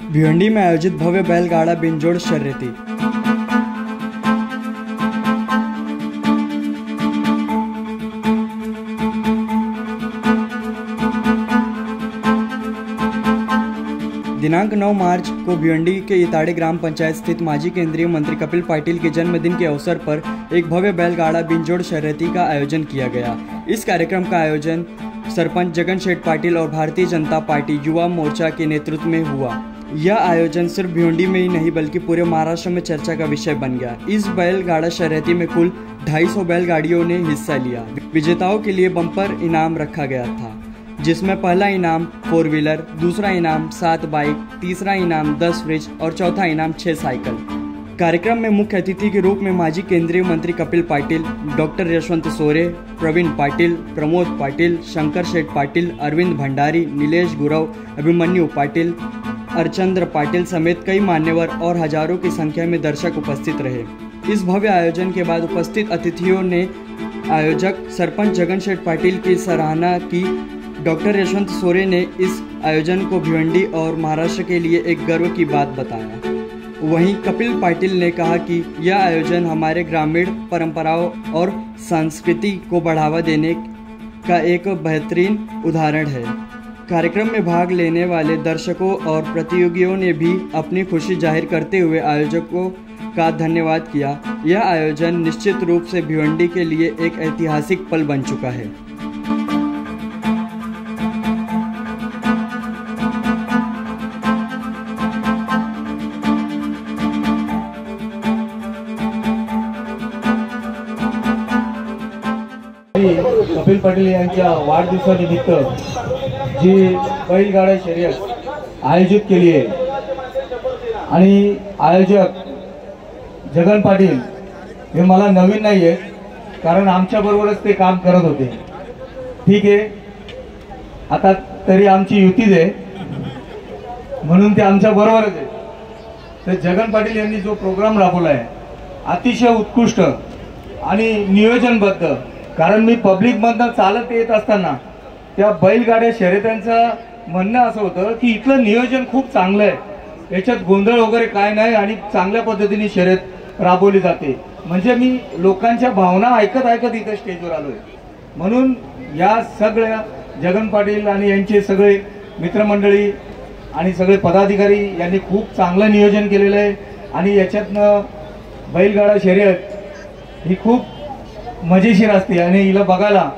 भिवंडी में आयोजित भव्य बैलगाड़ा बिनजोड़ शर्यती। दिनांक 9 मार्च को भिवंडी के इताड़े ग्राम पंचायत स्थित माजी केंद्रीय मंत्री कपिल पाटिल के जन्मदिन के अवसर पर एक भव्य बैलगाड़ा बिनजोड़ शर्यती का आयोजन किया गया। इस कार्यक्रम का आयोजन सरपंच जगन शेठ पाटिल और भारतीय जनता पार्टी युवा मोर्चा के नेतृत्व में हुआ। यह आयोजन सिर्फ भिवंडी में ही नहीं बल्कि पूरे महाराष्ट्र में चर्चा का विषय बन गया। इस बैलगाड़ा शर्यती में कुल 250 बैलगाड़ियों ने हिस्सा लिया। विजेताओं के लिए बम्पर इनाम रखा गया था, जिसमें पहला इनाम 4 व्हीलर, दूसरा इनाम 7 बाइक, तीसरा इनाम 10 फ्रिज और चौथा इनाम 6 साइकिल। कार्यक्रम में मुख्य अतिथि के रूप में माजी केंद्रीय मंत्री कपिल पाटिल, डॉक्टर यशवंत सोरे, प्रवीण पाटिल, प्रमोद पाटिल, शंकर शेठ पाटिल, अरविंद भंडारी, नीलेश गुरव, अभिमन्यु पाटिल, अर्चंद्र पाटिल समेत कई मान्यवर और हजारों की संख्या में दर्शक उपस्थित रहे। इस भव्य आयोजन के बाद उपस्थित अतिथियों ने आयोजक सरपंच जगन शेठ पाटिल की सराहना की। डॉक्टर यशवंत सोरे ने इस आयोजन को भिवंडी और महाराष्ट्र के लिए एक गर्व की बात बताया। वहीं कपिल पाटिल ने कहा कि यह आयोजन हमारे ग्रामीण परंपराओं और संस्कृति को बढ़ावा देने का एक बेहतरीन उदाहरण है। कार्यक्रम में भाग लेने वाले दर्शकों और प्रतियोगियों ने भी अपनी खुशी जाहिर करते हुए आयोजकों का धन्यवाद किया। यह आयोजन निश्चित रूप से भिवंडी के लिए एक ऐतिहासिक पल बन चुका है। कपिल पाटिल यांच्या वाढदिवसानिमित्त जी बैलगाडा शर्यत आयोजित केली आहे आणि आयोजक जगन पाटिल हे मला नवीन नाही आहे, कारण आमच्या बरोबरच ते काम करत होते। ठीक आहे, आता तरी आमची युतीच आहे म्हणून ते आमच्या बरोबरच आहे। तर जगन पाटिल यांनी जो प्रोग्राम राबवला आहे अतिशय उत्कृष्ट आणि नियोजनबद्ध, कारण मी पब्लिक मधनं चालत येत असताना त्या बैलगाड्या शर्यतांचं म्हणणं असं होतं की इथलं नियोजन खूप चांगलं आहे, याच्यात गोंधळ वगैरे काय नाही आणि चांगल्या पद्धतीने शर्यत राबवली जाते। म्हणजे मी लोकांच्या भावना ऐकत इथे स्टेजवर आलोय। म्हणून या सगळ्या जगन पाटिल आणि यांचे सगळे मित्रमंडळी आणि सगळे पदाधिकारी यांनी खूप चांगलं नियोजन केलेलं आहे आणि याच्यातनं बैलगाडा शर्यत ही खूप मजेशीर असते आणि हिला बघायला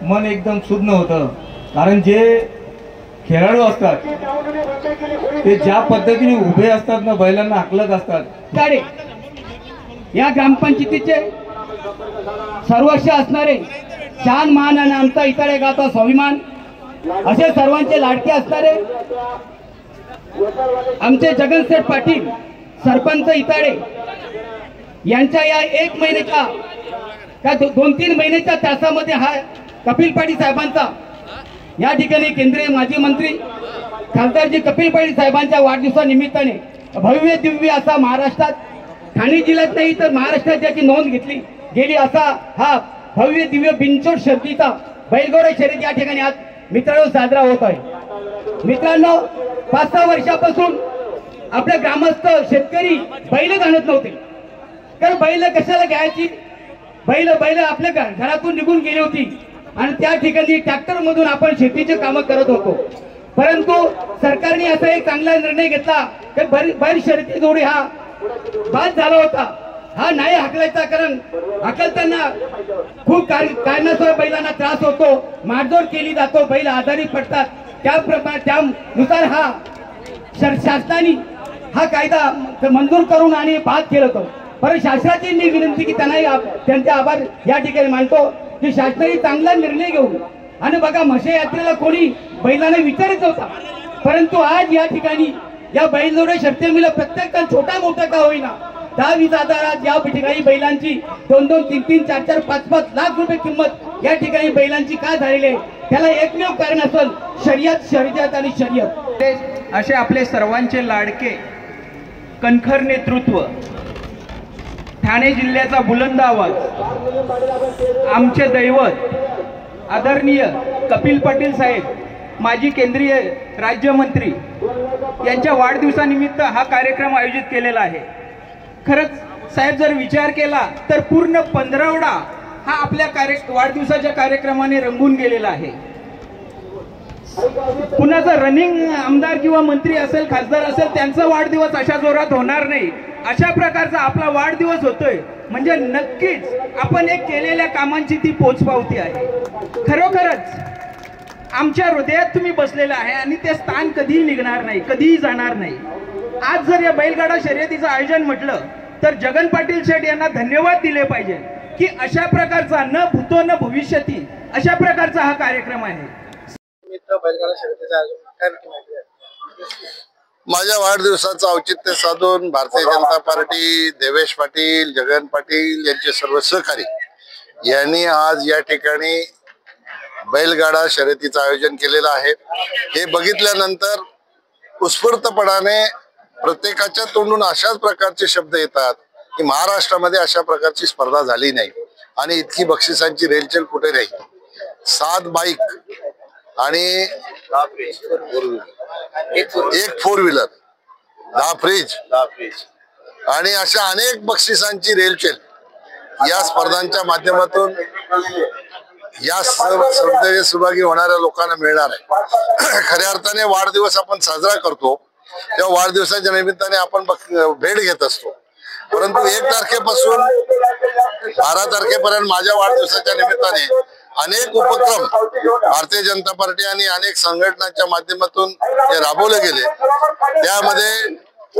मन एकदम सुन्न होतं। कारण जे खेळाडू असतात ते ज्या पद्धतीने उभे असतात ना, बैलांना हाकलत असतात। या ग्रामपंचायतीचे सर्वस्व असणारे शान मान आणि आमचा इतरे गाता स्वाभिमान असे सर्वांचे लाडके असणारे आमचे जगनशेठ पाटील सरपंच इताडे यांच्या या 1 महिन्याच्या का 2-3 महिन्याच्या तासामध्ये हा कपिल पाटील साहेबांचा या ठिकाणी केंद्रीय माजी मंत्री खासदारजी कपिल पाटील साहेबांच्या वाढदिवसानिमित्ताने भव्य दिव्य असा महाराष्ट्रात, ठाणे जिल्ह्यात नाही तर महाराष्ट्रात ज्याची नोंद घेतली गेली असा हा भव्य दिव्य बिनजोड शर्यतीचा बैलगाडा शर्यत या ठिकाणी आज मित्रांनो साजरा होत आहे। मित्रांनो, 5-6 वर्षापासून आपल्या ग्रामस्थ शेतकरी बैल घालत नव्हते, कारण बैल कशाला घ्यायची, बैल आपल्या घरातून निघून गेली होती आणि त्या ठिकाणी ट्रॅक्टर मधून आपण शेतीचे कामं करत होतो। परंतु सरकारने असा एक चांगला निर्णय घेतला की बैल शर्यती जोडी हा बाद झाला होता, हा नाही हाकलायचा, कारण हाकलताना खूप कारणाशिवाय बैलांना त्रास होतो, मारझोड केली जातो, बैल आजारी पडतात। त्यानुसार हा शासनाने हा कायदा मंजूर करून आणि बाद केला होता। परंतु शासनाची मी विनंती की त्यांचे आभार या ठिकाणी मानतो की शासनाने चांगला निर्णय घेऊन आणि बघा म्हशे यात्रेला कोणी बैलांना विचारत होता, परंतु आज या ठिकाणी या बैलजोड्या शर्यतीला प्रत्येक छोटा मोठा का होईना 10-20 हजारात या ठिकाणी बैलांची 2-2, 3-3, 4-4, 5-5 लाख रुपये किंमत या ठिकाणी बैलांची का झालेली आहे, त्याला एकमेव कारण असेल शर्यत आणि शर्यत। असे आपले सर्वांचे लाडके कणखर नेतृत्व, ठाणे जिल्ह्याचा बुलंद आवाज, आमचे दैवत आदरणीय कपिल पाटील साहेब, माजी केंद्रीय राज्यमंत्री यांच्या वाढदिवसानिमित्त हा कार्यक्रम आयोजित केलेला आहे। खरंच साहेब जर विचार केला तर पूर्ण पंधरवडा हा आपल्या वाढदिवसाच्या कार्यक्रमाने रंगून गेलेला आहे। कुणाचा रनिंग आमदार किंवा मंत्री असेल, खासदार असेल, त्यांचा वाढदिवस अशा जोरात होणार नाही। अशा प्रकारचा आपला वाढदिवस होतोय म्हणजे नक्कीच आपण एक केलेल्या कामांची ती पोचपावती आहे। खरोखरच आमच्या हृदयात तुम्ही बसलेला आहे आणि ते स्थान कधीही निघणार नाही, कधीही जाणार नाही। आज जर या बैलगाडा शर्यतीचं आयोजन म्हटलं तर जगन पाटील शेठ यांना धन्यवाद दिले पाहिजे की अशा प्रकारचा न भूतो न भविष्यती अशा प्रकारचा हा कार्यक्रम आहे। माझ्या वाढदिवसाचं औचित्य साधून भारतीय जनता पार्टी, देवेश पाटील, जगन पाटील यांचे सर्व सहकारी यांनी आज या ठिकाणी बैलगाडा शर्यतीचं आयोजन केलेलं आहे। हे बघितल्यानंतर उत्स्फूर्तपणाने प्रत्येकाच्या तोंडून अशाच प्रकारचे शब्द येतात की महाराष्ट्रामध्ये अशा प्रकारची स्पर्धा झाली नाही आणि इतकी बक्षिसांची रेलचेल कुठे नाही। 7 बाईक आणि एक 4 व्हीलर, 10 फ्रीज आणि अशा अनेक बक्षिसांची रेलचेल या स्पर्धांच्या माध्यमातून या स्पर्धेत सहभागी होणाऱ्या लोकांना मिळणार आहे। खऱ्या अर्थाने वाढदिवस आपण साजरा करतो तेव्हा वाढदिवसाच्या निमित्ताने आपण भेट घेत असतो, परंतु 1 तारखेपासून 12 तारखेपर्यंत माझ्या वाढदिवसाच्या निमित्ताने अनेक उपक्रम भारतीय जनता पार्टी आणि अनेक संघटनांच्या माध्यमातून जे राबवले गेले त्यामध्ये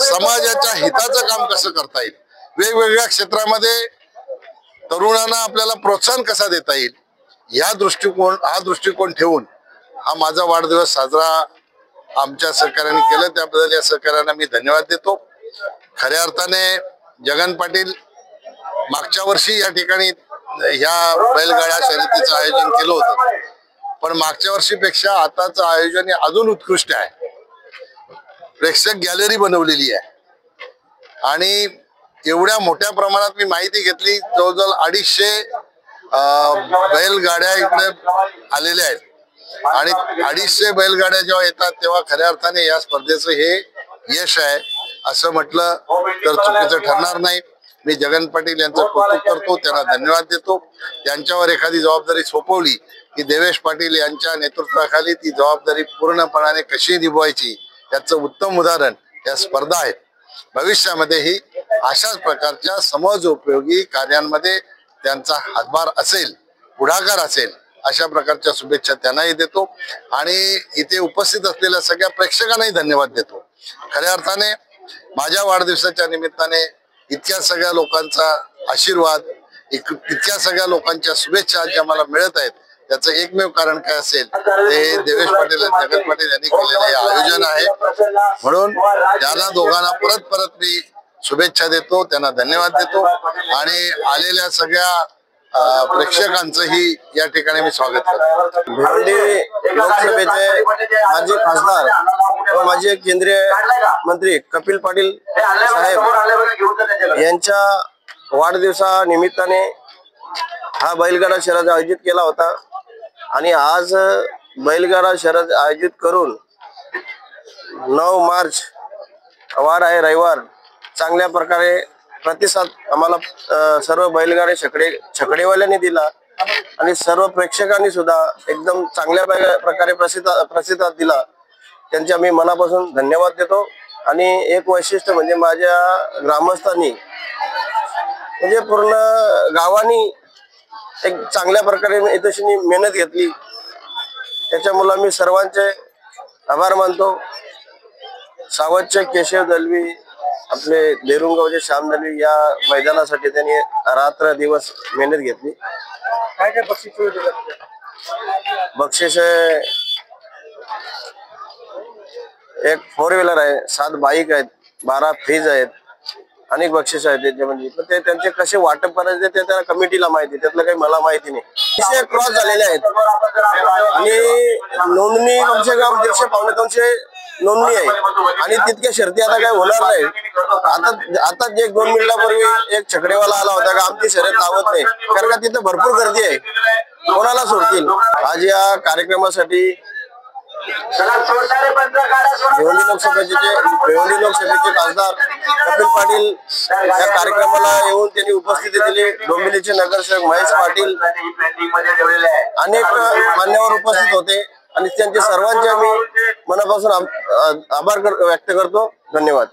समाजाच्या हिताचं काम कसं करता येईल, वेगवेगळ्या क्षेत्रामध्ये तरुणांना आपल्याला प्रोत्साहन कसा देता येईल हा दृष्टिकोन ठेवून हा माझा वाढदिवस साजरा आमच्या सहकार्याने केलं, त्याबद्दल या सहकार्यांना मी धन्यवाद देतो। खऱ्या अर्थाने जगन पाटील मागच्या वर्षी या ठिकाणी ह्या बैलगाडा शर्यतीचं आयोजन केलं होतं, पण मागच्या वर्षीपेक्षा आताचं आयोजन अजून उत्कृष्ट आहे। प्रेक्षक गॅलरी बनवलेली आहे आणि एवढ्या मोठ्या प्रमाणात मी माहिती घेतली, जवळजवळ 250 बैलगाड्या इकडे आलेल्या आहेत आणि 250 बैलगाड्या जेव्हा येतात तेव्हा खऱ्या अर्थाने या स्पर्धेचं हे यश आहे असं म्हटलं तर चुकीचं ठरणार नाही। मी जगन पाटील यांचं कौतुक करतो, त्यांना धन्यवाद देतो। त्यांच्यावर एखादी जबाबदारी सोपवली की देवेश पाटील यांच्या नेतृत्वाखाली ती जबाबदारी पूर्णपणाने कशी निभवायची याचं उत्तम उदाहरण या स्पर्धा आहेत। भविष्यामध्येही अशाच प्रकारच्या समाजोपयोगी कार्यांमध्ये त्यांचा हातभार असेल, पुढाकार असेल अशा प्रकारच्या शुभेच्छा त्यांनाही देतो आणि इथे उपस्थित असलेल्या सगळ्या प्रेक्षकांनाही धन्यवाद देतो। खऱ्या अर्थाने माझ्या वाढदिवसाच्या निमित्ताने इतक्या सगळ्या लोकांचा आशीर्वाद, इतक्या सगळ्या लोकांच्या शुभेच्छा ज्या मला मिळत आहेत त्याचं एकमेव कारण काय असेल ते देवेश पाटील आणि जगन पाटील यांनी केलेले आयोजन आहे। म्हणून त्यांना दोघांना परत मी शुभेच्छा देतो, त्यांना धन्यवाद देतो आणि आलेल्या सगळ्या प्रेक्षकांचंही या ठिकाणी मी स्वागत करतो। भिवंडी लोकसभेचे माजी खासदार व माजी केंद्रीय मंत्री कपिल पाटील साहेब यांच्या वाढदिवसानिमित्ताने हा बैलगाडा शर्यत आयोजित केला होता आणि आज बैलगाडा शर्यत आयोजित करून 9 मार्च वार आहे, रविवार, चांगल्या प्रकारे प्रतिसाद आम्हाला सर्व बैलगाडे छकडेवाल्यांनी दिला आणि सर्व प्रेक्षकांनी सुद्धा एकदम चांगल्या प्रकारे प्रतिसाद दिला। त्यांचे आम्ही मनापासून धन्यवाद देतो। आणि एक वैशिष्ट्य म्हणजे माझ्या ग्रामस्थांनी म्हणजे पूर्ण गावानी एक चांगल्या प्रकारे इथेशी मेहनत घेतली, त्याच्यामुळे मी सर्वांचे आभार मानतो। सावतचे केशव दलवी, आपले देरुंगावचे श्याम दलवी या मैदानासाठी त्यांनी रात्र दिवस मेहनत घेतली। काय बक्षीस एक 4 व्हीलर आहे, 7 बाईक आहेत, 12 फ्रीज आहेत, अनेक बक्षीस आहेत त्याच्यामध्ये। पण ते त्यांचे कसे वाटप करायचे ते त्या कमिटीला माहिती, त्यातलं काही मला माहिती नाही। विषय क्रॉस झालेले आहेत आणि नोंदणी कमसे कम 150-200 नोंदणी आहे आणि तितक्या शर्ती आता काही होणार नाही। आता 1-2 मिनिटापूर्वी एक छकडेवाला आला होता का आमची शर्यत लावत नाही, कारण का तिथे भरपूर गर्दी आहे, कोणाला सोडतील। आज या कार्यक्रमासाठी भिवंडी लोकसभेचे खासदार कपिल पाटील या कार्यक्रमाला येऊन त्यांनी उपस्थिती दिली। डोंबिवलीचे नगरसेवक महेश पाटील, अनेक मान्यवर उपस्थित होते आणि त्यांचे सर्वांचे आम्ही मनापासून आभार व्यक्त करतो। धन्यवाद।